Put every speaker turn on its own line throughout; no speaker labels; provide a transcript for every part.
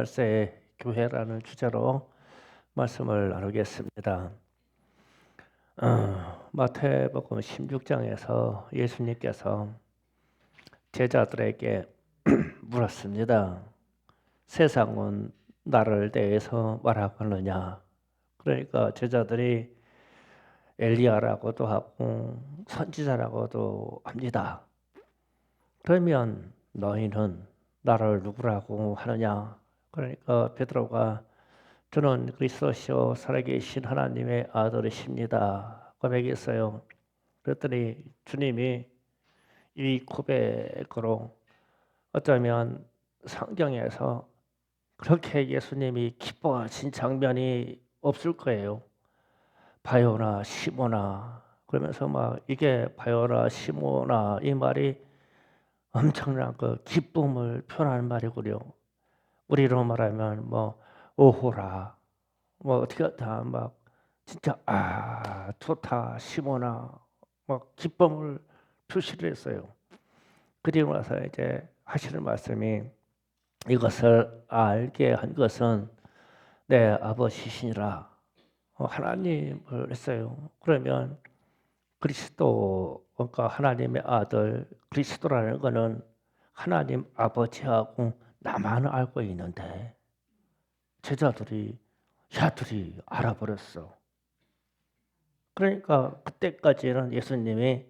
말세의 교회라는 주제로 말씀을 나누겠습니다. 마태복음 16장에서 예수님께서 제자들에게 물었습니다. 세상은 나를 대해서 말하느냐? 그러니까 제자들이 엘리야라고도 하고 선지자라고도 합니다. 그러면 너희는 나를 누구라고 하느냐? 그러니까 베드로가 저는 그리스도시요 살아계신 하나님의 아들이십니다 고백했어요. 그랬더니 주님이 이 고백으로 어쩌면 성경에서 그렇게 예수님이 기뻐하신 장면이 없을 거예요. 바요나 시모나 그러면서 막 이게 바요나 시모나 이 말이 엄청난 그 기쁨을 표현하는 말이고요. 우리로 말하면 뭐 오호라 뭐 어떻게 다 막 진짜 좋다 시모나 막 기쁨을 표시를 했어요. 그리고 나서 이제 하시는 말씀이 이것을 알게 한 것은 내 아버지시니라 하나님을 했어요. 그러면 그리스도 그러니까 하나님의 아들 그리스도라는 것은 하나님 아버지하고 나만 알고 있는데 제자들이 야들이 알아버렸어. 그러니까 그때까지는 예수님이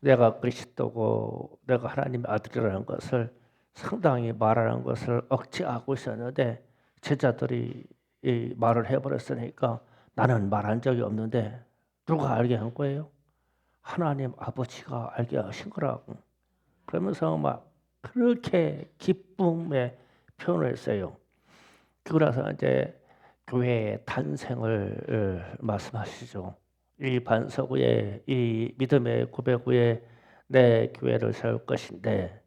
내가 그리스도고 내가 하나님의 아들이라는 것을 상당히 말하는 것을 억제하고 있었는데 제자들이 이 말을 해버렸으니까 나는 말한 적이 없는데 누가 알게 한 거예요? 하나님 아버지가 알게 하신 거라고. 그러면서 막 그렇게 기쁨의 표현을 했어요. 그러라서 이제 교회의 탄생을 말씀하시죠. 이 반석 위에 이 믿음의 고백 위에 내 교회를 세울 것인데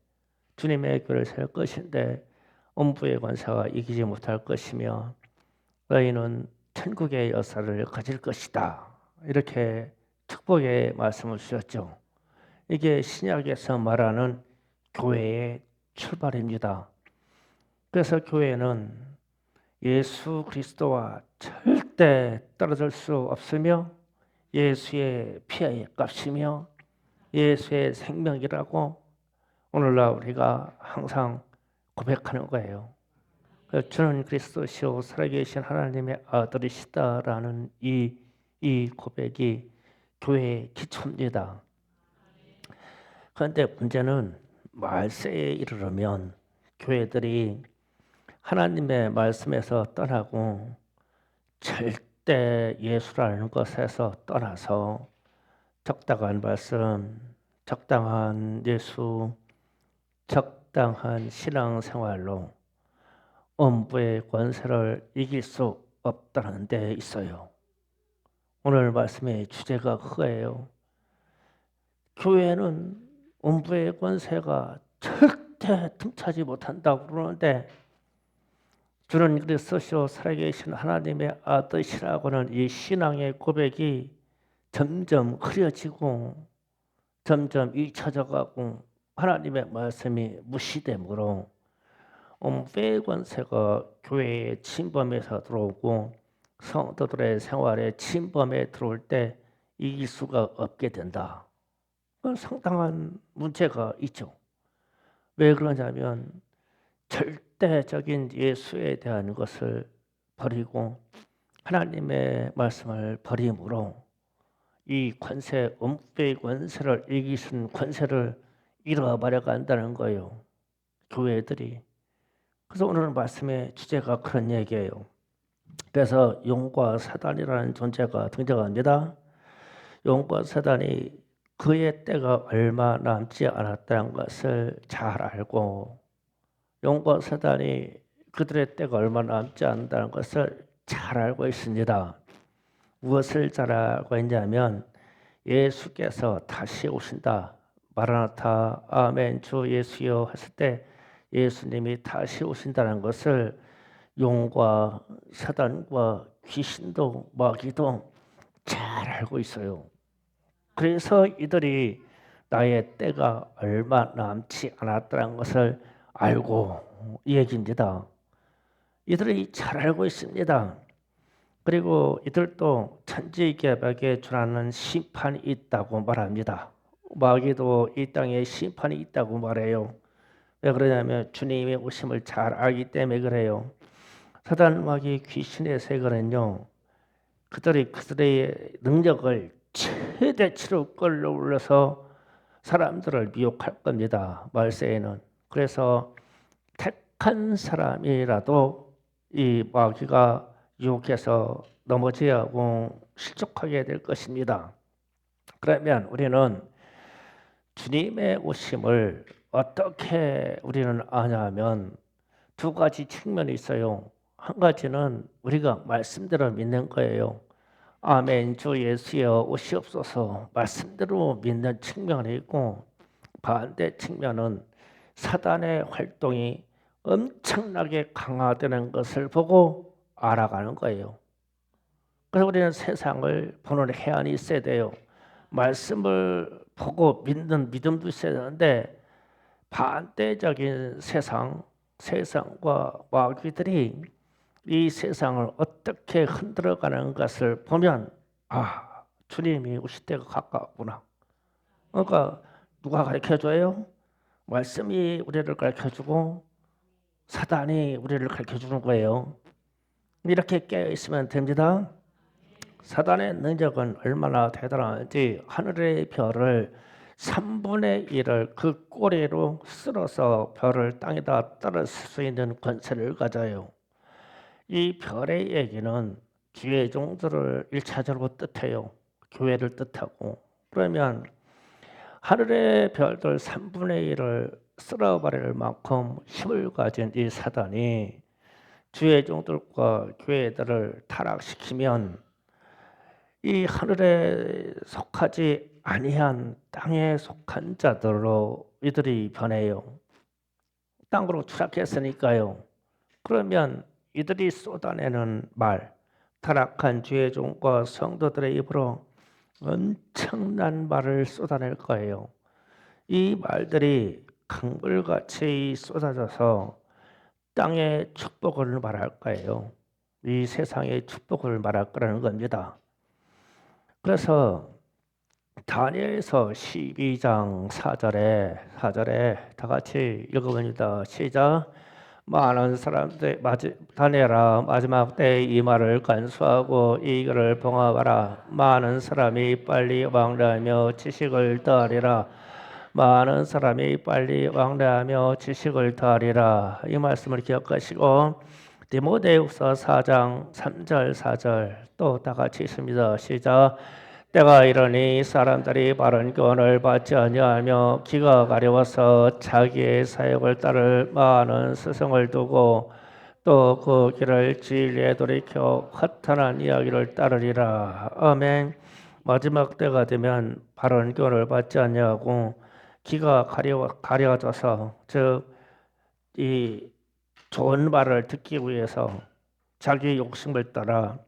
주님의 교회를 세울 것인데 음부의 권세가 이기지 못할 것이며 너희는 천국의 역사를 가질 것이다. 이렇게 축복의 말씀을 주셨죠. 이게 신약에서 말하는 교회의 출발입니다. 그래서 교회는 예수 그리스도와 절대 떨어질 수 없으며 예수의 피의 값이며 예수의 생명이라고 오늘날 우리가 항상 고백하는 거예요. 저는 그리스도시요 살아계신 하나님의 아들이시다라는 이 고백이 교회의 기초입니다. 그런데 문제는 말세에 이르르면 교회들이 하나님의 말씀에서 떠나고 절대 예수라는 것에서 떠나서 적당한 말씀, 적당한 예수, 적당한 신앙생활로 음부의 권세를 이길 수 없다는 데 있어요. 오늘 말씀의 주제가 그거예요. 교회는 음부의 권세가 절대 틈타지 못한다고 그러는데 주는 그리스도시요 살아계신 하나님의 아들이시라고는 이 신앙의 고백이 점점 흐려지고 점점 잊혀져 가고 하나님의 말씀이 무시되므로 음부의 권세가 교회의 침범에서 들어오고 성도들의 생활에 침범에 들어올 때 이길 수가 없게 된다. 그건 상당한 문제가 있죠. 왜 그러냐면 절대적인 예수에 대한 것을 버리고 하나님의 말씀을 버림으로 이 권세, 음부의 권세를 이기신 권세를 잃어버려 간다는 거예요. 교회들이. 그래서 오늘 말씀의 주제가 그런 얘기예요. 그래서 용과 사단이라는 존재가 등장합니다. 용과 사단이 그의 때가 얼마 남지 않았다는 것을 잘 알고 용과 사단이 그들의 때가 얼마 남지 않는다는 것을 잘 알고 있습니다. 무엇을 잘 알고 있냐면 예수께서 다시 오신다. 마라나타 아멘 주 예수여 했을 때 예수님이 다시 오신다는 것을 용과 사단과 귀신도 마귀도 잘 알고 있어요. 그래서 이들이 나의 때가 얼마 남지 않았다는 것을 알고 이 얘기입니다. 이들이 잘 알고 있습니다. 그리고 이들도 천지개벽에 준하는 심판이 있다고 말합니다. 마귀도 이 땅에 심판이 있다고 말해요. 왜 그러냐면 주님의 오심을 잘 알기 때문에 그래요. 사단 마귀 귀신의 세계는요, 그들의 능력을 최대치로 끌어올려서 사람들을 미혹할 겁니다. 말세에는. 그래서 택한 사람이라도 이 마귀가 유혹해서 넘어져야 하고 실족하게 될 것입니다. 그러면 우리는 주님의 오심을 어떻게 우리는 아냐면 두 가지 측면이 있어요. 한 가지는 우리가 말씀대로 믿는 거예요. 아멘, 주 예수여 오시옵소서 말씀대로 믿는 측면이 있고, 반대 측면은 사단의 활동이 엄청나게 강화되는 것을 보고 알아가는 거예요. 그래서 우리는 세상을 보는 해안이 있어야 돼요. 말씀을 보고 믿는 믿음도 있어야 되는데, 반대적인 세상과 마귀들이 이 세상을 어떻게 흔들어가는 것을 보면 주님이 오실 때가 가까웠구나. 그러니까 누가 가르쳐줘요? 말씀이 우리를 가르쳐주고 사단이 우리를 가르쳐주는 거예요. 이렇게 깨어있으면 됩니다. 사단의 능력은 얼마나 대단한지 하늘의 별을 3분의 1을 그 꼬리로 쓸어서 별을 땅에다 떨어뜨릴 수 있는 권세를 가져요. 이 별의 얘기는 주의 종들을 1차적으로 뜻해요. 교회를 뜻하고. 그러면 하늘의 별들 3분의 1을 쓸어버릴 만큼 힘을 가진 이 사단이 주의 종들과 교회들을 타락시키면 이 하늘에 속하지 아니한 땅에 속한 자들로 이들이 변해요. 땅으로 추락했으니까요. 그러면 이들이 쏟아내는 말, 타락한 주의 종과 성도들의 입으로 엄청난 말을 쏟아낼 거예요. 이 말들이 강물같이 쏟아져서 땅의 축복을 말할 거예요. 이 세상의 축복을 말할 거라는 겁니다. 그래서 다니엘서 12장 4절에 다 같이 읽어봅니다. 시작. 많은 사람들 다니엘아 마지막 때에 이 말을 간수하고 이거를 봉합하라. 많은 사람이 빨리 왕래하며 지식을 더하리라. 많은 사람이 빨리 왕래하며 지식을 더하리라. 이 말씀을 기억하시고 디모데후서 4장 3절 4절 또 다 같이 있습니다. 시작. 때가 이르니 사람들이 바른 교훈을 받지 아니하며 귀가 가려워서 자기의 사역을 따를 많은 스승을 두고 또 그 길을 진리에 돌이켜 허탄한 이야기를 따르리라. 아멘. 마지막 때가 되면 바른 교훈을 받지 아니하고 귀가 가려워져서 즉 이 좋은 말을 듣기 위해서 자기 욕심을 따라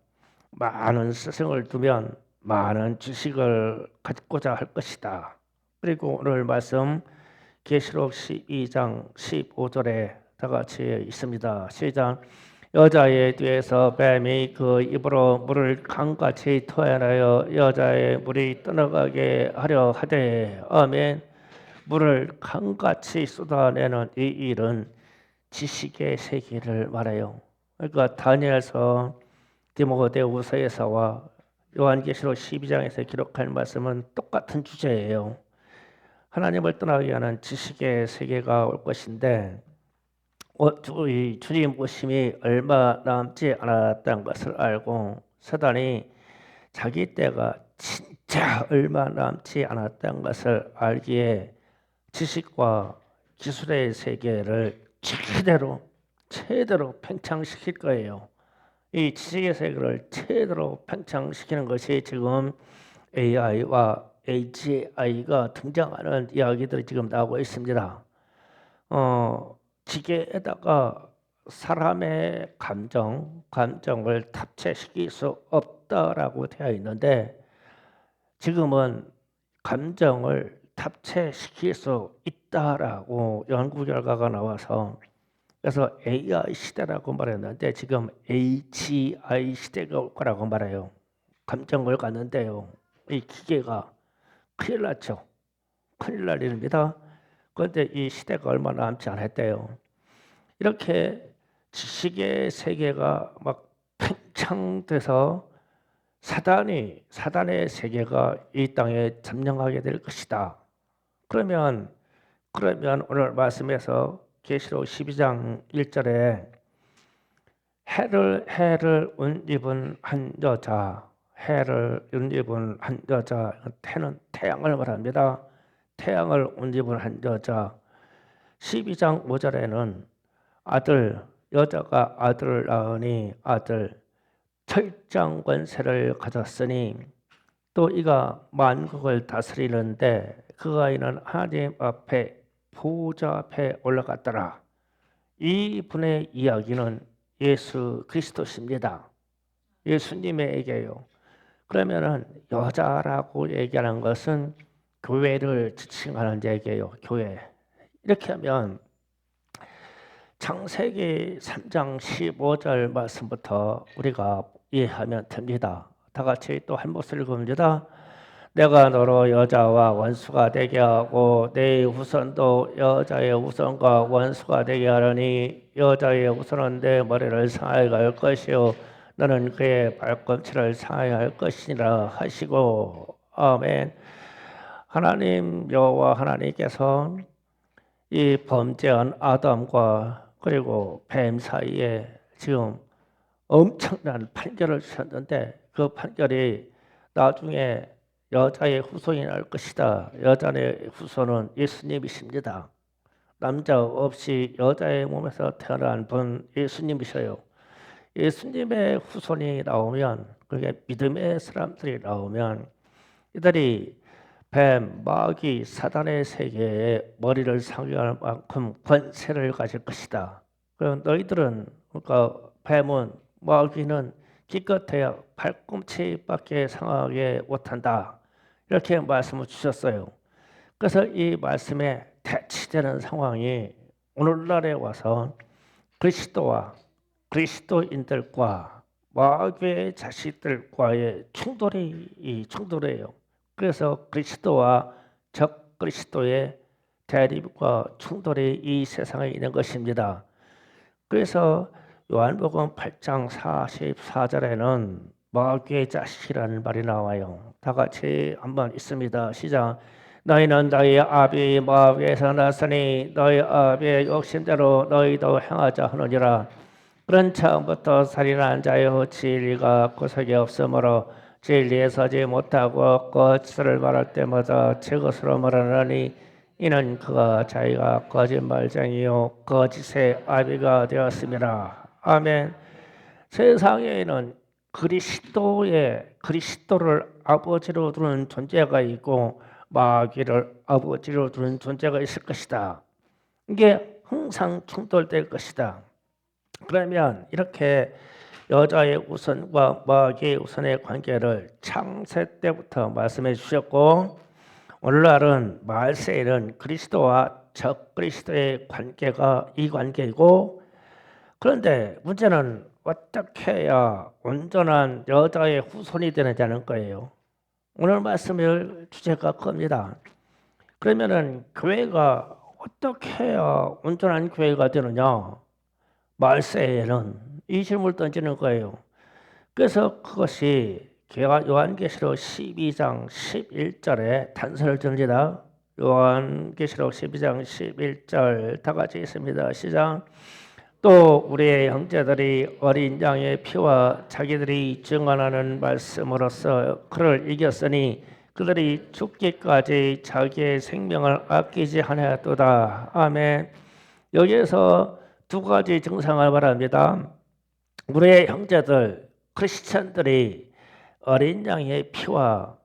많은 스승을 두면 많은 지식을 갖고자 할 것이다. 그리고 오늘 말씀 계시록 12장 15절에 다 같이 있습니다. 시작. 여자의 뒤에서 뱀이 그 입으로 물을 강같이 토해내어 여자의 물이 떠나가게 하려 하되. 아멘. 물을 강같이 쏟아내는 이 일은 지식의 세계를 말해요. 그러니까 다니엘서 디모데후서에서와 요한계시록 12장에서 기록한 말씀은 똑같은 주제예요. 하나님을 떠나기 위한 지식의 세계가 올 것인데 주님 오심이 얼마 남지 않았다는 것을 알고 사단이 자기 때가 진짜 얼마 남지 않았다는 것을 알기에 지식과 기술의 세계를 최대로 팽창시킬 거예요. 이 지식의 세계를 최대로 팽창시키는 것이 지금 AI와 AGI가 등장하는 이야기들이 지금 나오고 있습니다. 기계에다가 사람의 감정을 탑재시킬 수 없다라고 되어 있는데 지금은 감정을 탑재시킬 수 있다라고 연구 결과가 나와서 그래서 AI 시대라고 말했는데 지금 AGI 시대가 올 거라고 말해요. 감정을 갖는데요. 이 기계가 큰일 났죠. 큰일 날 일입니다. 그런데 이 시대가 얼마 남지 않았대요. 이렇게 지식의 세계가 막 팽창돼서 사단의 세계가 이 땅에 점령하게 될 것이다. 그러면 오늘 말씀에서 계시록 12장 1절에 해를 옷입은 한 여자, 해를 옷입은 한 여자, 해는 태양을 말합니다. 태양을 옷입은 한 여자. 12장 5절에는 여자가 아들을 낳으니 아들 철장 권세를 가졌으니 또 이가 만국을 다스리는데 그 아이는 하나님 앞에 보좌 앞에 올라갔더라. 이 분의 이야기는 예수 그리스도십니다. 예수님에게요. 그러면은 여자라고 얘기하는 것은 교회를 지칭하는 얘기예요. 교회. 이렇게 하면 창세기 3장 15절 말씀부터 우리가 이해하면 됩니다. 다 같이 또 한 목소리 읽습니다. 내가 너로 여자와 원수가 되게 하고 내 후손도 여자의 후손과 원수가 되게 하려니 여자의 후손은 내 머리를 상하게 할 것이요 너는 그의 발꿈치를 상하게 할 것이니라 하시고 아멘. 하나님 여호와 하나님께서 이 범죄한 아담과 그리고 뱀 사이에 지금 엄청난 판결을 주셨는데 그 판결이 나중에 여자의 후손이 날 것이다. 여자의 후손은 예수님이십니다. 남자 없이 여자의 몸에서 태어난 분 예수님이셔요. 예수님의 후손이 나오면 그게 믿음의 사람들이 나오면 이들이 뱀, 마귀, 사단의 세계에 머리를 상징할 만큼 권세를 가질 것이다. 그럼 너희들은 그러니까 뱀은 마귀는 기껏해야 발꿈치밖에 상하게 못한다. 이렇게 말씀을 주셨어요. 그래서 이 말씀에 대치되는 상황이 오늘날에 와서 그리스도와 그리스도인들과 마귀의 자식들과의 충돌이에요. 그래서 그리스도와 적 그리스도의 대립과 충돌이 이 세상에 있는 것입니다. 그래서 요한복음 8장 44절에는 마귀의 자식이라는 말이 나와요. 다 같이 한번 읽습니다. 시작. 너희는 너희 아비 마귀에서 났으니 너희 아비의 욕심대로 너희도 행하자 하느니라. 그런 처음부터 살인한 자여 진리가 구석이 없으므로 진리에 서지 못하고 거짓을 말할 때마다 제 것으로 말하느니 이는 그가 자기가 거짓말쟁이요 거짓의 아비가 되었습니다. 아멘. 세상에는 그리스도를 아버지로 두는 존재가 있고 마귀를 아버지로 두는 존재가 있을 것이다. 이게 항상 충돌될 것이다. 그러면 이렇게 여자의 우선과 마귀의 우선의 관계를 창세 때부터 말씀해 주셨고 오늘날은 말세에는 그리스도와 적 그리스도의 관계가 이 관계이고 그런데 문제는 어떻게 해야 온전한 여자의 후손이 되느냐는 거예요. 오늘 말씀의 주제가 겁니다. 그러면은 교회가 어떻게 해야 온전한 교회가 되느냐? 말세에는 이 질문을 던지는 거예요. 그래서 그것이 요한계시록 12장 11절에 단서를 줍니다. 요한계시록 12장 11절 다 같이 있습니다. 시작. 또 우리의 형제들이 어린 양의 피와 자기들이 증언하는 말씀으로써 그를 이겼으니 그들이 죽기까지 자기의 생명을 아끼지 아니하였도다. 아멘. 여기에서 두 가지 증상을 말합니다. 우리의 형제들 크리스천들이 어린 양의 피와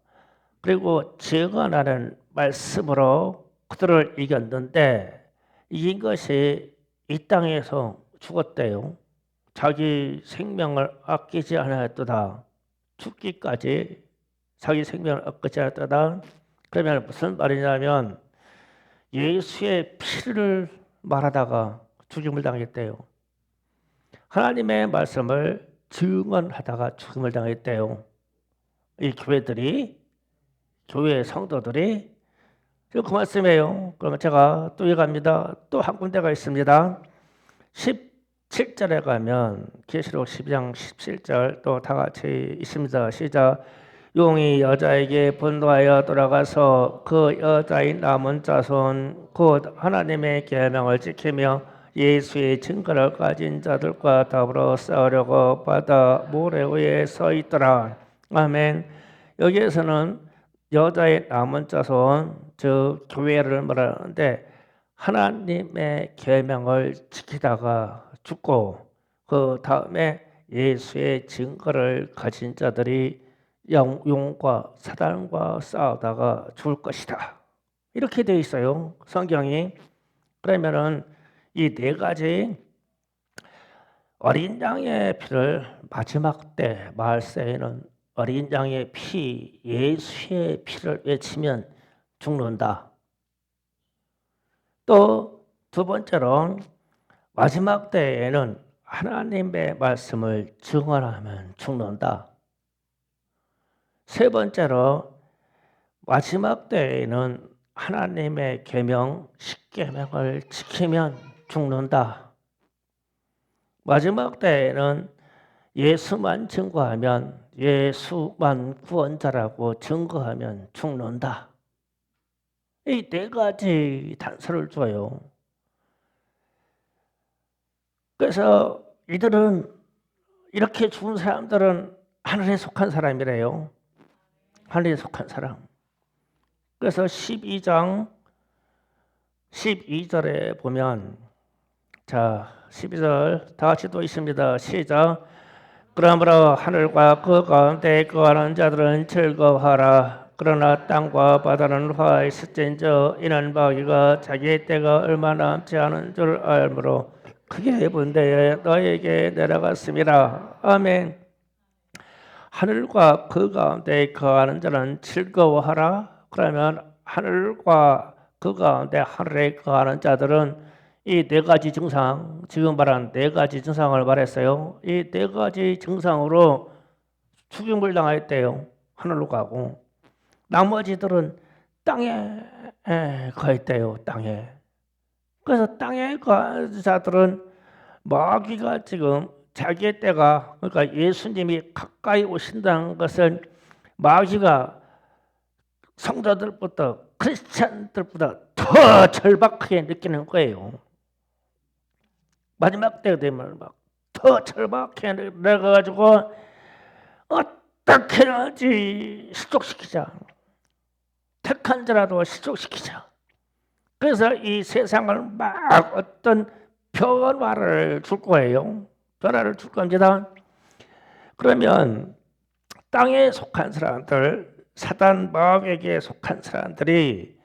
그리고 증언하는 말씀으로 그들을 이겼는데 이긴 것이 이 땅에서 죽었대요. 자기 생명을 아끼지 않았도다. 죽기까지 자기 생명을 아끼지 않았도다. 그러면 무슨 말이냐면 예수의 피를 말하다가 죽임을 당했대요. 하나님의 말씀을 증언하다가 죽임을 당했대요. 이 교회 성도들이 그 말씀이에요. 그러면 제가 또 이어갑니다. 또 한 군데가 있습니다. 17절에 가면 계시록 12장 17절 또 다 같이 있습니다. 시작. 용이 여자에게 분노하여 돌아가서 그 여자의 남은 자손 곧 하나님의 계명을 지키며 예수의 증거를 가진 자들과 더불어 싸우려고 바다 모래 위에 서 있더라. 아멘. 여기에서는 여자의 남은 자손 즉 교회를 말하는데 하나님의 계명을 지키다가 죽고 그 다음에 예수의 증거를 가진 자들이 영과 사단과 싸우다가 죽을 것이다. 이렇게 되어 있어요. 성경이. 그러면은 이 네 가지 어린 양의 피를 마지막 때 말세에는 어린 양의 피, 예수의 피를 외치면 죽는다. 또 두 번째로 마지막 때에는 하나님의 말씀을 증언하면 죽는다. 세 번째로 마지막 때에는 하나님의 계명, 십계명을 지키면 죽는다. 마지막 때에는 예수만 증거하면 예수만 구원자라고 증거하면 죽는다. 이 네 가지 단서를 줘요. 그래서 이들은 이렇게 죽은 사람들은 하늘에 속한 사람이래요. 하늘에 속한 사람. 그래서 12장 12절에 보면 자 12절 다 같이 또 있습니다. 시작. 그러므로 하늘과 그 가운데 거하는 자들은 즐거워하라. 그러나 땅과 바다는 화에 있을진저 이는 마귀가 자기의 때가 얼마 남지 않은 줄 알므로 크게 분대에 너에게 내려갔습니다. 아멘. 하늘과 그 가운데 거하는 자는 즐거워하라. 그러면 하늘과 그 가운데 하늘에 거하는 자들은 이 네 가지 증상, 지금 말한 네 가지 증상을 말했어요. 이 네 가지 증상으로 죽임을 당했대요. 하늘로 가고 나머지들은 땅에 거 있대요. 땅에. 그래서 땅에 거하는 자들은 마귀가 지금 자기의 때가 그러니까 예수님이 가까이 오신다는 것을 마귀가 성도들보다 크리스찬들보다 더 절박하게 느끼는 거예요. 마지막 때가 되면 막 더 절박하게 내가지고 어떻게 하지 실족시키자. 택한 자라도 실족시키자. 그래서 이 세상을 막 어떤 변화를 줄 거예요. 변화를 줄 겁니다. 그러면 땅에 속한 사람들, 사단 마귀에게 속한 사람들이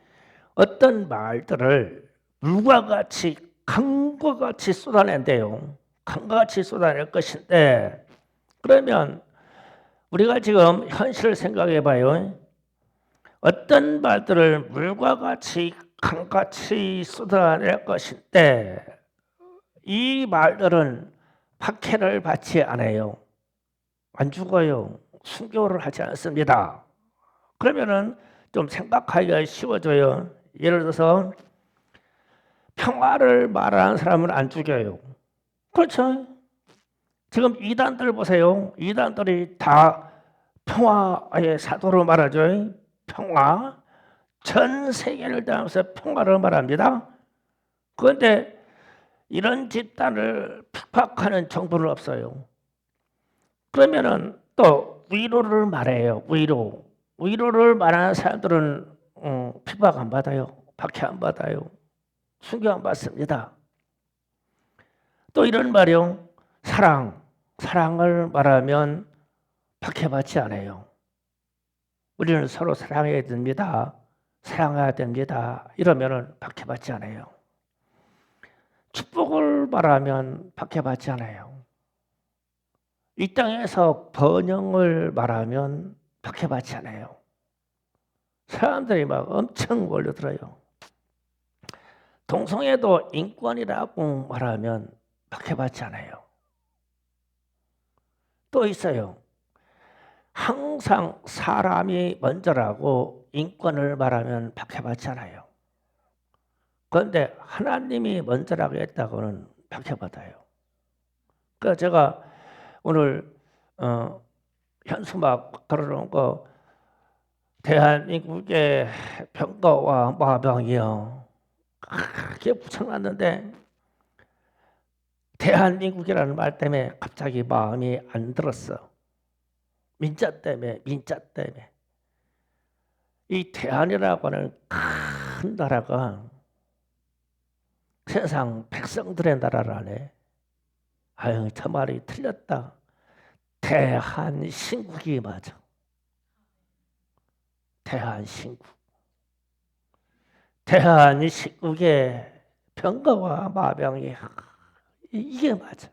어떤 말들을 물과 같이 강과 같이 쏟아낸대요. 강과 같이 쏟아낼 것인데 그러면 우리가 지금 현실을 생각해 봐요. 어떤 말들을 물과 같이 강같이 쏟아낼 것인데 이 말들은 박해를 받지 않아요. 안 죽어요. 순교를 하지 않습니다. 그러면은 좀 생각하기가 쉬워져요. 예를 들어서 평화를 말하는 사람은 안 죽여요. 그렇죠? 지금 이단들 보세요. 이단들이 다 평화의 사도로 말하죠. 평화. 전 세계를 다니면서 평화를 말합니다. 그런데 이런 집단을 핍박하는 정부는 없어요. 그러면은 또 위로를 말해요. 위로를 말하는 사람들은 핍박 안 받아요. 박해 안 받아요. 순교 안 받습니다. 또 이런 말이요. 사랑을 말하면 박해받지 않아요. 우리는 서로 사랑해야 됩니다. 사랑해야 됩니다. 이러면은 박해받지 않아요. 축복을 말하면 박해받지 않아요. 이 땅에서 번영을 말하면 박해받지 않아요. 사람들이 막 엄청 몰려들어요. 동성애도 인권이라고 말하면 박해받지 않아요. 또 있어요. 항상 사람이 먼저라고 인권을 말하면 박해받지 않아요. 그런데 하나님이 먼저라고 했다고는 박해받아요. 그래서 제가 오늘 현수막 걸어놓은 거 대한민국의 병거와 마병이요. 그게 붙여놨는데 대한민국이라는 말 때문에 갑자기 마음이 안 들었어. 민자 때문에. 이 대한이라고 하는 큰 나라가 세상 백성들의 나라라네. 아유, 저 말이 틀렸다. 대한신국이 맞아. 대한신국. 대한신국의 병거와 마병이 이게 맞아.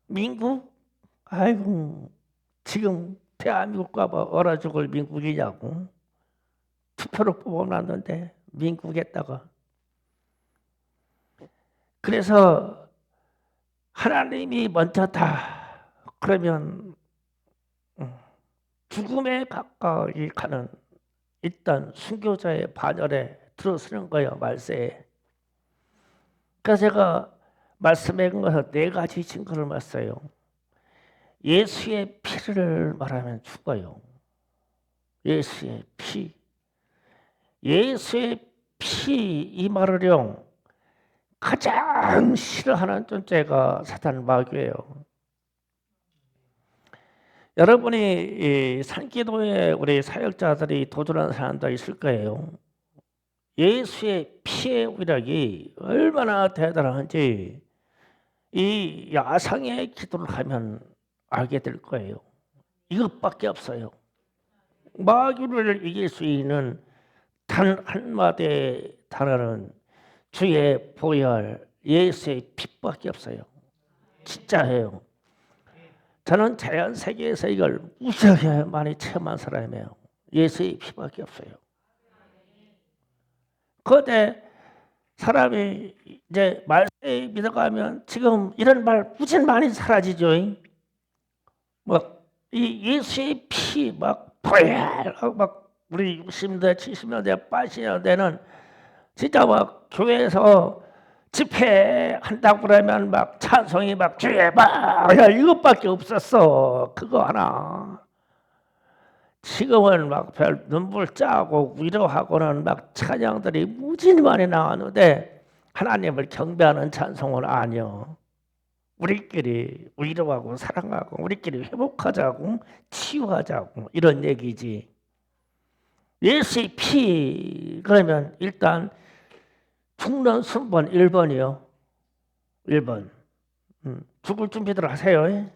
민국? 아이고, 지금 대한민국과 뭐 얼어 죽을 민국이냐고. 투표로 뽑아놨는데 민국에다가. 그래서 하나님이 먼저다. 그러면 죽음에 가까이 가는 일단 순교자의 반열에 들어서는 거예요. 말세에. 그래서 제가 말씀해 준 것은 네 가지 증거를 말했어요. 예수의 피를 말하면 죽어요. 예수의 피. 예수의 피 이 말을요. 가장 싫어하는 존재가 사탄 마귀예요. 여러분이 이 산기도에 우리 사역자들이 도전하는 사람도 있을 거예요. 예수의 피의 위력이 얼마나 대단한지 이 야상의 기도를 하면 알게 될 거예요. 이것밖에 없어요. 마귀를 이길 수 있는 단 한마디의 단어는 주의 보혈 예수의 피밖에 없어요. 진짜예요. 저는 자연 세계에서 이걸 무지하게 많이 체험한 사람이에요. 예수의 피밖에 없어요. 그런데 사람이 이제 말세에 믿어가면 지금 이런 말 무지 많이 사라지죠. 막 이 예수의 피 막 보혈 막 우리 60년대 70년대 80년대는 진짜 막 교회에서 집회한다고 그러면 막 찬송이 막 주의 보혈 이것밖에 없었어. 그거 하나. 지금은 막 별 눈물 짜고 위로하고는 막 찬양들이 무지 많이 나왔는데 하나님을 경배하는 찬송은 아니요. 우리끼리 위로하고 사랑하고 우리끼리 회복하자고 치유하자고 이런 얘기지. 예수의 피 그러면 일단 죽는 순번 1번이요. 1번. 죽을 준비들 하세요.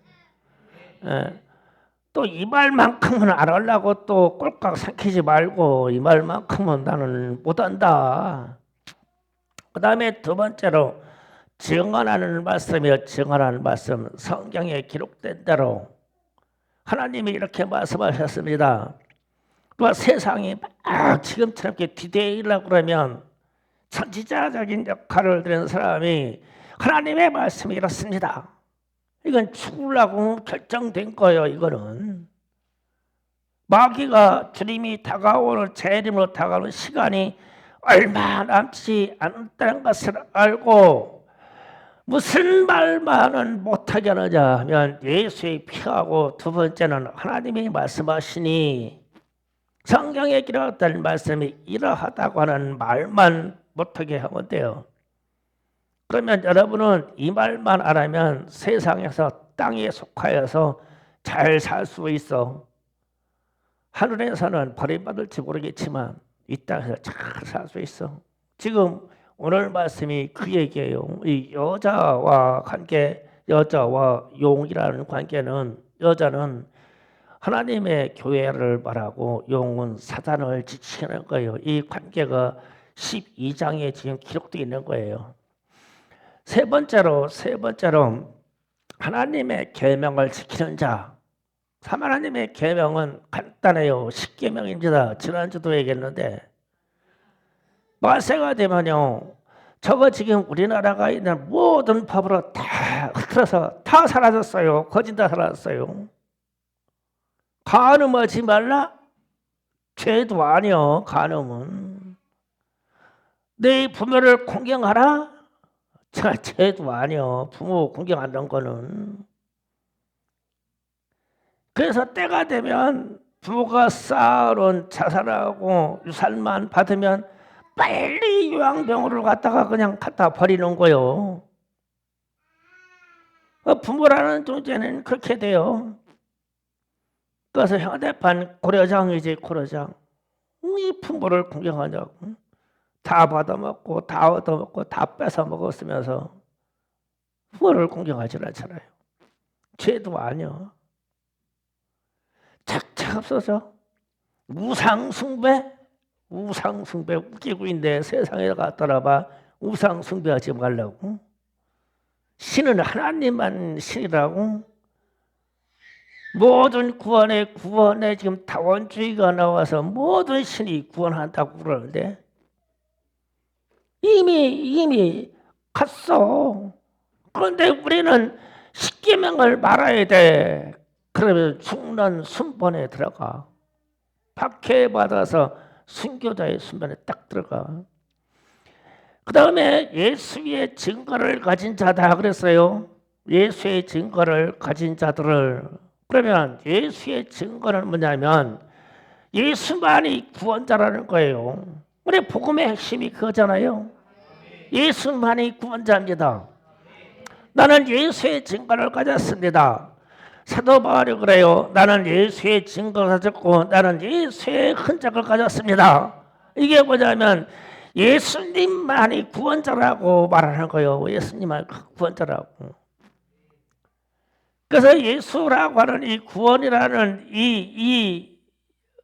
또 이 말만큼은 알으려고 또 꼴깍 삼키지 말고 이 말만큼은 나는 못한다. 그 다음에 두 번째로 증언하는 말씀이요. 증언하는 말씀. 성경에 기록된 대로 하나님이 이렇게 말씀하셨습니다. 세상이 막 지금처럼 이렇게 뒤대이려고 그러면 선지자적인 역할을 드리는 사람이 하나님의 말씀이 이렇습니다. 이건 죽으려고 결정된 거예요. 이거는 마귀가 주님이 다가오는 재림으로 다가오는 시간이 얼마 남지 않았다는 것을 알고 무슨 말만은 못하게 하느냐 하면 예수의 피하고 두 번째는 하나님이 말씀하시니 성경에 기록된 말씀이 이러하다고 하는 말만 못하게 하면 돼요. 그러면 여러분은 이 말만 알아면 세상에서 땅에 속하여서 잘 살 수 있어. 하늘에서는 버림받을지 모르겠지만 이 땅에서 잘 살 수 있어. 지금 오늘 말씀이 그 얘기예요. 이 여자와 관계, 여자와 용이라는 관계는 여자는 하나님의 교회를 말하고 용은 사단을 지키는 거예요. 이 관계가 12장에 지금 기록되어 있는 거예요. 세 번째로 하나님의 계명을 지키는 자. 하나님의 계명은 간단해요. 10계명입니다. 지난주도 얘기했는데 만세가 되면요, 저거 지금 우리나라가 있는 모든 법으로 다 흐트러서 다 사라졌어요. 거진 다 사라졌어요. 간음하지 말라? 죄도 아니요. 간음은 내 부모를 공경하라? 자, 죄도 아니요. 부모 공경하는 거는. 그래서 때가 되면 부모가 쌓아놓은 자산하고 유산만 받으면 빨리 요양병원을 갔다가 그냥 갖다 버리는 거요. 부모라는 존재는 그렇게 돼요. 그래서 현대판 고려장이지, 고려장. 이 부모를 공경하냐고. 다 받아먹고 다 얻어먹고 다 뺏어 먹었으면서 부모를 공경하지 않잖아요. 죄도 아니요. 착착 없어져. 우상숭배? 우상숭배 웃기고 있는데 세상에 갔더라봐. 우상숭배하지 말라고. 신은 하나님만 신이라고. 모든 구원에 지금 다원주의가 나와서 모든 신이 구원한다고 그러는데 이미 갔어. 그런데 우리는 십계명을 말아야 돼. 그러면 죽는 순번에 들어가. 박해받아서 순교자의 순번에 딱 들어가. 그 다음에 예수의 증거를 가진 자다 그랬어요. 예수의 증거를 가진 자들을. 그러면 예수의 증거는 뭐냐면 예수만이 구원자라는 거예요. 우리 복음의 핵심이 그거잖아요. 예수만이 구원자입니다. 나는 예수의 증거를 가졌습니다. 사도 바울이 그래요. 나는 예수의 증거를 가졌고 나는 예수의 흔적을 가졌습니다. 이게 뭐냐면 예수님만이 구원자라고 말하는 거예요. 예수님만이 구원자라고. 그래서 예수라고 하는 이 구원이라는 이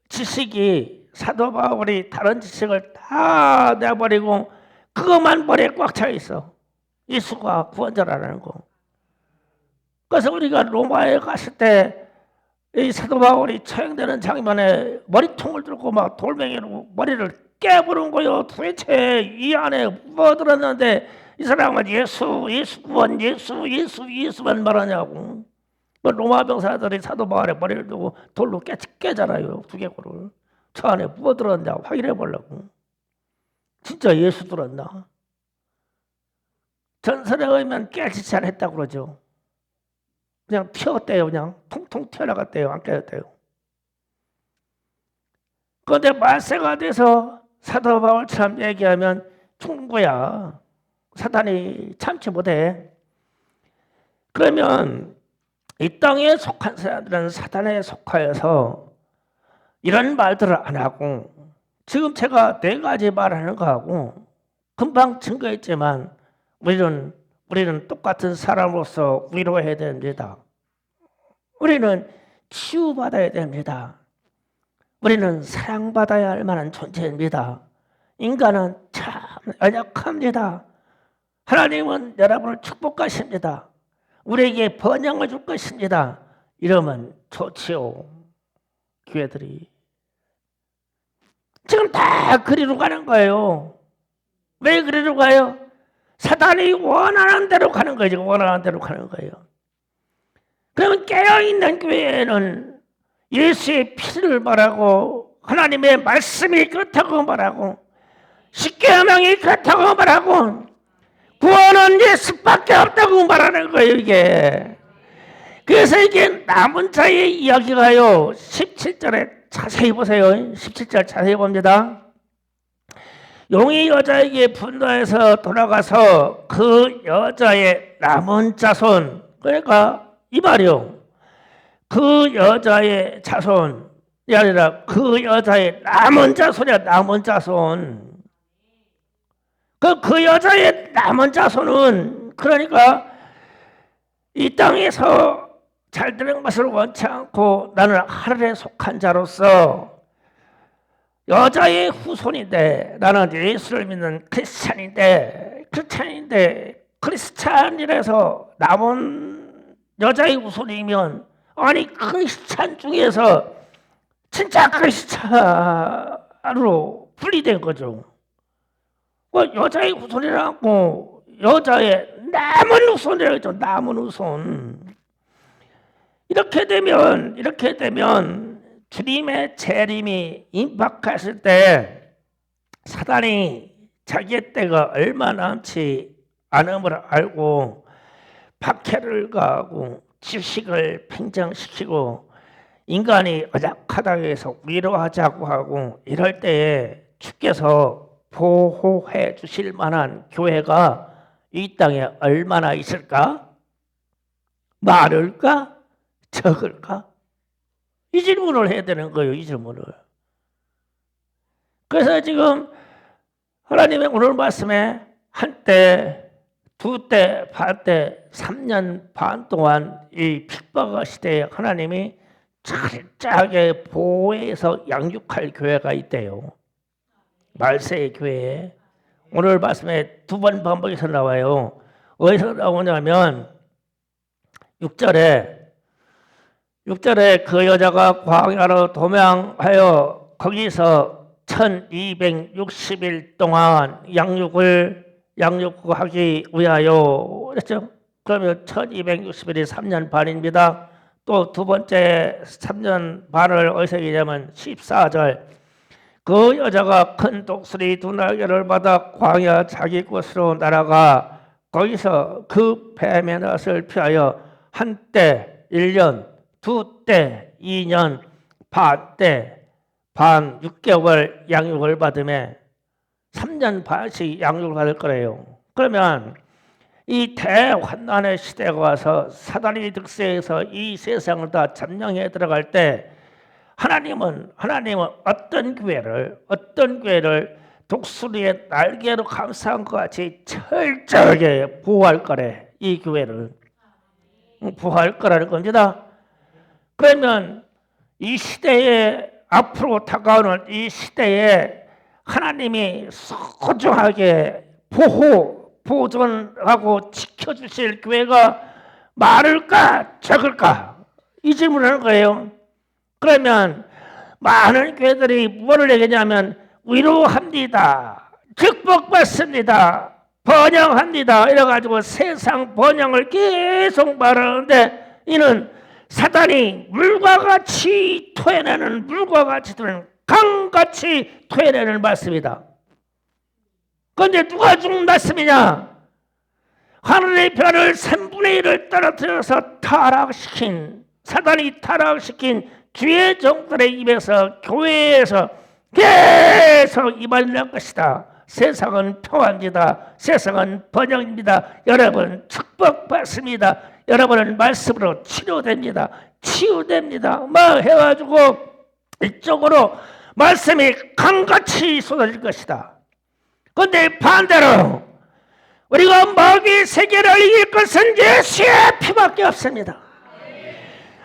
지식이 사도 바울이 다른 지식을 다 내버리고 그것만 머리에 꽉 차 있어. 예수가 구원자라는 거. 그래서 우리가 로마에 갔을 때 이 사도 바울이 처형되는 장면에 머리통을 들고 막 돌멩이로 머리를 깨부른 거요. 도대체 이 안에 뭐 들었는데 이 사람은 예수 구원 예수만 말하냐고. 뭐 로마 병사들이 사도 바울의 머리를 두고 돌로 깨잖아요. 두개골을. 저 안에 뭐 들었냐 확인해 보려고. 진짜 예수 들었나? 전설에 의하면 깨지지 않았다고 그러죠. 그냥 튀었대요. 그냥 통통 튀어나갔대요. 안 깨졌대요. 그런데 말세가 돼서 사도 바울처럼 얘기하면 죽는 거야. 사단이 참지 못해. 그러면 이 땅에 속한 사람들은 사단에 속하여서 이런 말들을 안 하고 지금 제가 4가지 말하는 거하고 금방 증거했지만 우리는 똑같은 사람으로서 위로해야 됩니다. 우리는 치유받아야 됩니다. 우리는 사랑받아야 할 만한 존재입니다. 인간은 참 연약합니다. 하나님은 여러분을 축복하십니다. 우리에게 번영을 줄 것입니다. 이러면 좋지요. 교회들이 지금 다 그리로 가는 거예요. 왜 그리로 가요? 사단이 원하는 대로 가는 거예요. 원하는 대로 가는 거예요. 그러면 깨어있는 교회에는 예수의 피를 말하고 하나님의 말씀이 그렇다고 말하고 십계명이 그렇다고 말하고 구원은 예수밖에 없다고 말하는 거예요. 이게. 그래서 이게 남은 자의 이야기가요. 17절에 자세히 보세요. 17절 자세히 봅니다. 용이 여자에게 분노해서 돌아가서 그 여자의 남은 자손, 그러니까 이 말이요. 그 여자의 자손이 아니라 그 여자의 남은 자손이야. 남은 자손. 그 여자의 남은 자손은 그러니까 이 땅에서 잘 되는 것을 원치 않고 나는 하늘에 속한 자로서 여자의 후손인데 나는 예수를 믿는 크리스찬인데 크리스찬이라서 남은 여자의 후손이면 아니 크리스찬 중에서 진짜 크리스찬으로 분리된 거죠. 여자의 후손이라고, 여자의 남은 후손이라고 했죠. 남은 후손. 이렇게 되면 주님의 재림이 임박했을 때 사단이 자기의 때가 얼마 남지 않음을 알고 박해를 가하고 지식을 팽창시키고 인간이 어작하다고 해서 위로하자고 하고 이럴 때에 주께서 보호해 주실 만한 교회가 이 땅에 얼마나 있을까? 많을까? 적을까? 이 질문을 해야 되는 거예요. 이 질문을. 그래서 지금 하나님의 오늘 말씀에 한때, 두때, 반때, 3년 반 동안 이 핍박 시대에 하나님이 철저하게 보호해서 양육할 교회가 있대요. 말세의 교회에. 오늘 말씀에 두 번 반복해서 나와요. 어디서 나오냐면 6절에 그 여자가 광야로 도망하여 거기서 1260일 동안 양육하기 위하여 그랬죠. 그러면 1260일이 3년 반입니다. 또 두 번째 3년 반을 어디서 얘기하냐면 14절 그 여자가 큰 독수리 두 날개를 받아 광야 자기 곳으로 날아가 거기서 그 뱀의 낯을 피하여 한때 1년, 두때 2년, 반때 반 6개월 양육을 받으며 3년 반씩 양육을 받을 거래요. 그러면 이 대환난의 시대가 와서 사단이 득세해서 이 세상을 다 점령해 들어갈 때 하나님은 어떤 교회를 독수리의 날개로 감싸한 것 같이 철저하게 보호할 거래. 이 교회를 보호할 거라는 겁니다. 그러면 이 시대에 앞으로 다가오는 이 시대에 하나님이 소중하게 보존하고 지켜주실 교회가 많을까 적을까? 이 질문을 하는 거예요. 그러면 많은 교회들이 뭐를 얘기하냐면 위로합니다. 축복받습니다. 번영합니다. 이래가지고 세상 번영을 계속 말하는데 이는 사단이 물과 같이 토해내는 강같이 토해내는 말씀이다. 그런데 누가 죽는 말씀이냐? 하늘의 별을 3분의 1을 떨어뜨려서 사단이 타락시킨 주의 종들의 입에서 교회에서 계속 임할 것이다. 세상은 평안입니다. 세상은 번영입니다. 여러분 축복받습니다. 여러분은 말씀으로 치료됩니다. 해가지고 이쪽으로 말씀이 강같이 쏟아질 것이다. 그런데 반대로 우리가 마귀 세계를 이길 것은 예수의 피밖에 없습니다.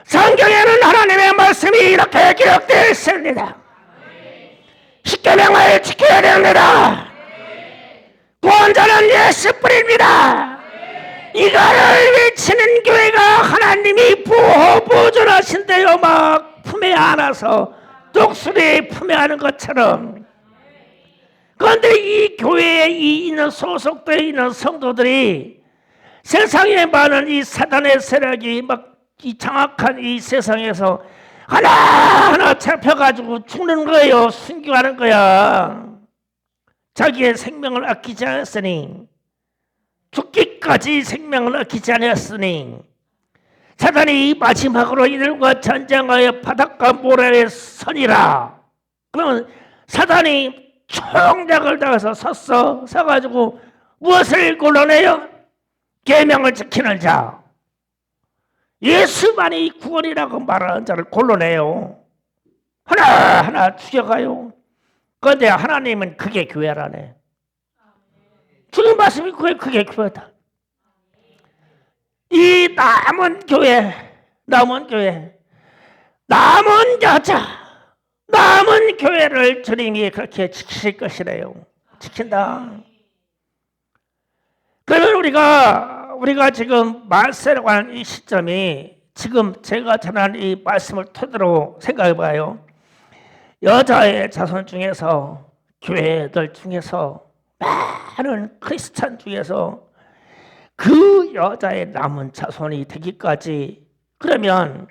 성경에는 하나님의 말씀이 이렇게 기록되어 있습니다. 십계명을 지켜야 됩니다. 구원자는 예수뿐입니다. 이거를 외치는 교회가 하나님이 보존하신대요. 막 품에 안아서 독수리 품에 안은 것처럼. 그런데 이 교회에 있는 소속되어 있는 성도들이 세상에 많은 이 사단의 세력이 막 이 장악한 이 세상에서 하나하나 잡혀가지고 죽는 거예요. 순교하는 거야. 자기의 생명을 아끼지 않았으니, 죽기까지 생명을 아끼지 않았으니, 사단이 마지막으로 이들과 전쟁하여 바닷가 모래에 서니라. 그러면 사단이 총력을 다해서 서가지고 무엇을 골라내요? 계명을 지키는 자, 예수만이 구원이라고 말하는 자를 골라내요. 하나하나 죽여가요. 그런데 하나님은 그게 교회라네. 주님 말씀이 그게 교회다. 이 남은 여자, 남은 교회를 주님이 그렇게 지키실 것이래요. 지킨다. 그러면 우리가 지금 말세라고 하는 이 시점이 지금 제가 전한 이 말씀을 토대로 생각해봐요. 여자의 자손 중에서, 교회들 중에서 많은 크리스찬 중에서 그 여자의 남은 자손이 되기까지, 그러면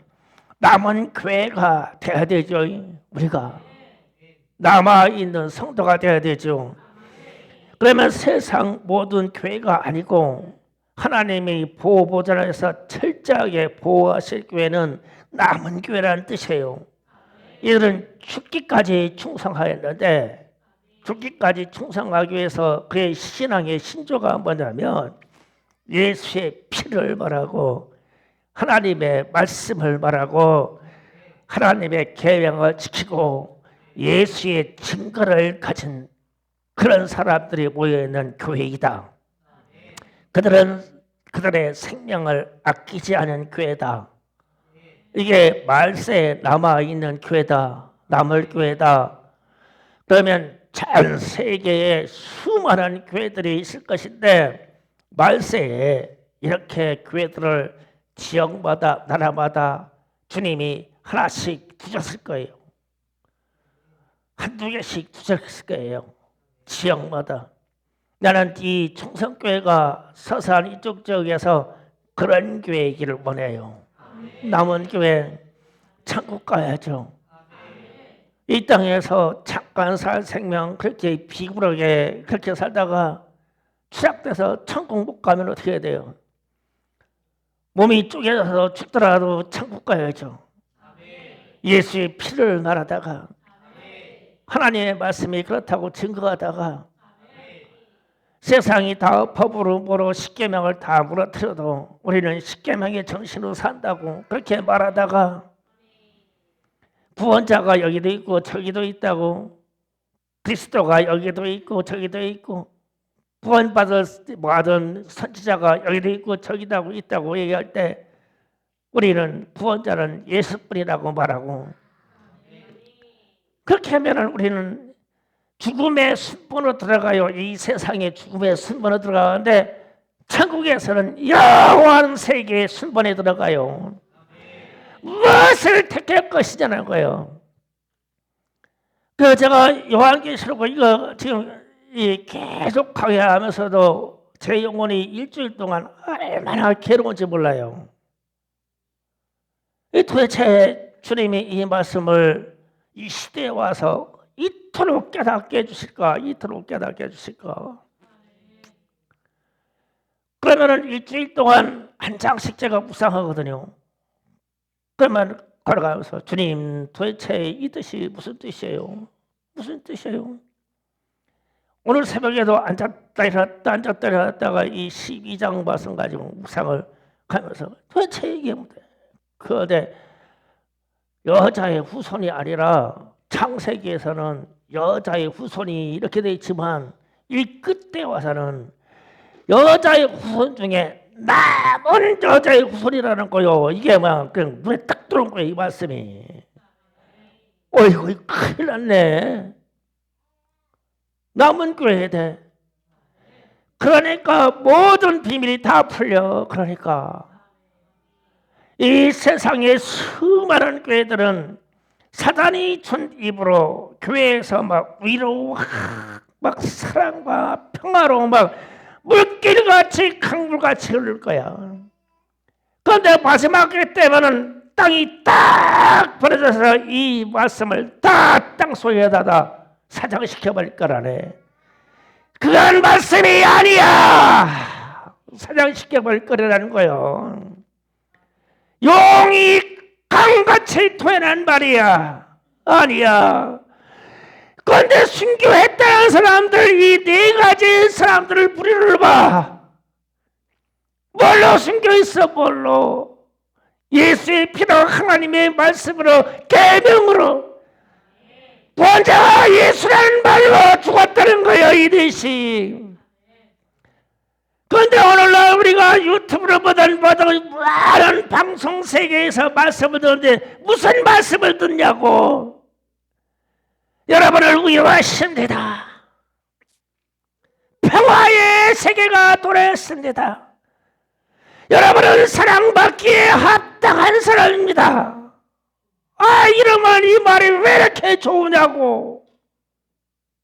남은 교회가 돼야 되죠. 우리가 남아있는 성도가 돼야 되죠. 그러면 세상 모든 교회가 아니고 하나님이 보호보좌에서 철저하게 보호하실 교회는 남은 교회라는 뜻이에요. 이들은 죽기까지 충성하였는데, 죽기까지 충성하기 위해서 그의 신앙의 신조가 뭐냐면 예수의 피를 말하고 하나님의 말씀을 말하고 하나님의 계명을 지키고 예수의 증거를 가진 그런 사람들이 모여있는 교회이다. 그들은 그들의 생명을 아끼지 않은 교회다. 이게 말세에 남아있는 교회다. 남을 교회다. 그러면 전 세계에 수많은 교회들이 있을 것인데, 말세에 이렇게 교회들을 지역마다 나라마다 주님이 하나씩 두셨을 거예요. 한두 개씩 두셨을 거예요. 지역마다. 나는 이 충성교회가 서산 이쪽 지역에서 그런 교회이기를 원해요. 남은 교회 천국 가야죠. 이 땅에서 잠깐 살 생명 그렇게 비굴하게 그렇게 살다가 추락돼서 천국 못 가면 어떻게 해야 돼요? 몸이 쪼개져서 죽더라도 천국 가야죠. 예수의 피를 말하다가 하나님의 말씀이 그렇다고 증거하다가 세상이 다 법으로 뭐로 십계명을 다 무너뜨려도 우리는 십계명의 정신으로 산다고 그렇게 말하다가 구원자가 여기도 있고 저기도 있다고, 그리스도가 여기도 있고 저기도 있고, 구원받은 선지자가 여기도 있고 저기도 있다고 얘기할 때 우리는 구원자는 예수뿐이라고 말하고, 그렇게 하면 우리는 죽음의 순번으로 들어가요. 이 세상에 죽음의 순번으로 들어가는데 천국에서는 영원 세계의 순번에 들어가요. 무엇을 택할 것이냐는 거예요. 그 제가 요한계시록 이거 지금 계속 강의하면서도 제 영혼이 일주일 동안 얼마나 괴로운지 몰라요. 도대체 주님이 이 말씀을 이 시대에 와서 이토록 깨닫게 해주실까? 이토록 깨닫게 해주실까? 그러면은 일주일 동안 한 장씩 제가 묵상하거든요. 그러면 걸어가면서 주님 도대체 이 뜻이 무슨 뜻이에요? 무슨 뜻이에요? 오늘 새벽에도 앉았다 일어났다가 이 12장 말씀 가지고 묵상을 하면서 도대체 이게 뭐야? 그런데 여자의 후손이 아니라 창세기에서는 여자의 후손이 이렇게 돼 있지만 이 끝에 와서는 여자의 후손 중에 남은 여자의 후손이라는 거요. 이게 막 그냥 눈에 딱 들어온 거예요. 이 말씀이. 어이구 큰일 났네. 남은 교회에 돼. 그러니까 모든 비밀이 다 풀려. 그러니까 이 세상의 수많은 교회들은 사단이 준 입으로 교회에서 막 위로 막 사랑과 평화로 막 물길같이 강물같이 흐를 거야. 그런데 마지막 때면은 땅이 딱 벌어져서 이 말씀을 다 땅속에다가 사장시켜버릴 거라네. 그건 말씀이 아니야. 사장시켜버릴 거라는 거예요. 용이 강같이 토해난 말이야. 아니야. 그런데 순교했다는 사람들, 이 네 가지 사람들을 무리를 봐. 뭘로 순교했어? 뭘로? 예수의 피로, 하나님의 말씀으로, 계명으로. 구원자가 예수라는 말로 죽었다는 거예요. 이듯이. 그런데 오늘날 우리가 유튜브로 보던 많은 방송 세계에서 말씀을 듣는데 무슨 말씀을 듣냐고. 여러분을 위로하십니다. 평화의 세계가 도래했습니다. 여러분은 사랑받기에 합당한 사람입니다. 아, 이러면 이 말이 왜 이렇게 좋으냐고.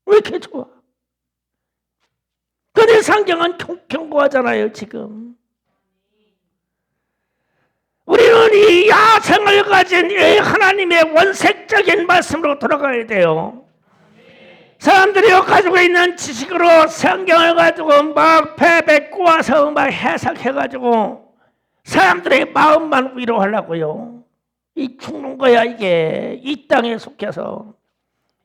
왜 이렇게 좋아? 그런데 성경은 경고하잖아요. 지금 우리는 이 야성을 가진 이 하나님의 원색적인 말씀으로 돌아가야 돼요. 사람들이 가지고 있는 지식으로 성경을 가지고 막 베베 꼬아서 막 해석해가지고 사람들의 마음만 위로하려고요. 이 죽는 거야. 이게 이 땅에 속해서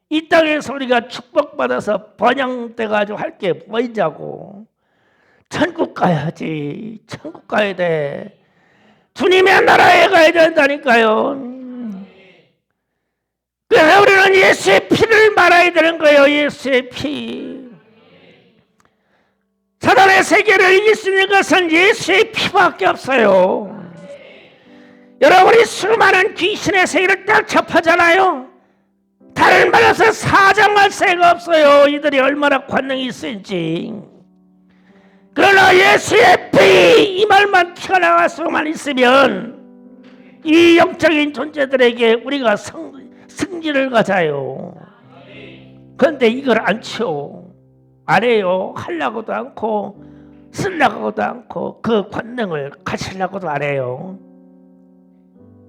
이 땅에서 우리가 축복받아서 번영돼가지고 할 게 뭐이자고. 천국 가야지. 천국 가야 돼. 주님의 나라에 가야 된다니까요. 그래서 우리는 예수의 피를 말아야 되는 거예요. 예수의 피. 사단의 세계를 이길 수 있는 것은 예수의 피밖에 없어요. 여러분이 수많은 귀신의 세계를 딱 접하잖아요. 다른 말로서 사정할 새가 없어요. 이들이 얼마나 관능이 있을지. 그러나 예수의 피, 이 말만 피가 나갈 수만 있으면 이 영적인 존재들에게 우리가 승리를 가져요. 그런데 이걸 안 쳐. 안 해요. 하려고도 않고 쓰려고도 않고 그 관능을 가지려고도 안 해요.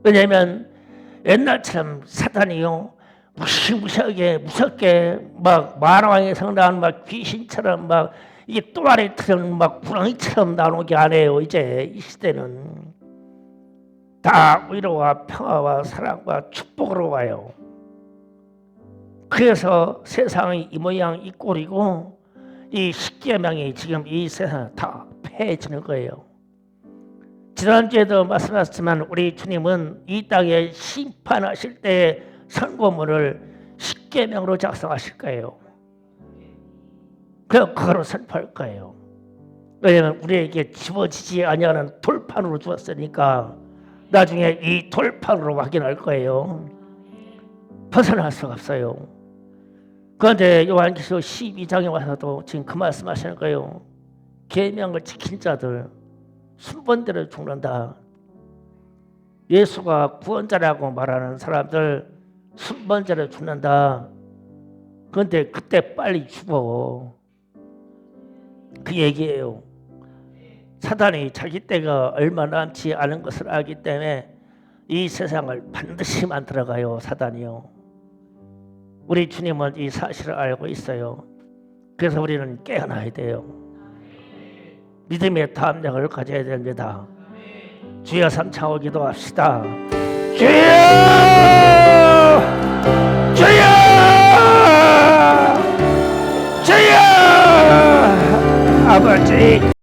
왜냐하면 옛날처럼 사단이요 무시무시하게 무섭게 막 만왕의 성난 막 귀신처럼 막 이게 또아리처럼 막 구렁이처럼 나오게 안 해요. 이제 이 시대는 다 위로와 평화와 사랑과 축복으로 와요. 그래서 세상이 이 모양 이 꼴이고 이 십계명이 지금 이 세상 다 폐해지는 거예요. 지난주에도 말씀하셨지만 우리 주님은 이 땅에 심판하실 때 선고문을 십계명으로 작성하실 거예요. 그거로 선포할 거예요. 왜냐하면 우리에게 지워지지 아니하는 돌판으로 주었으니까 나중에 이 돌판으로 확인할 거예요. 벗어날 수가 없어요. 그런데 요한계시록 12장에 와서도 지금 그 말씀하시는 거예요. 계명을 지킨 자들 순번대로 죽는다. 예수가 구원자라고 말하는 사람들 순번대로 죽는다. 그런데 그때 빨리 죽어. 그 얘기예요. 사단이 자기 때가 얼마 남지 않은 것을 알기 때문에 이 세상을 반드시 만들어가요. 사단이요. 우리 주님은 이 사실을 알고 있어요. 그래서 우리는 깨어나야 돼요. 믿음의 담력을 가져야 됩니다. 주여 삼창하고 기도합시다. 주여! 주여! 주여! 아버지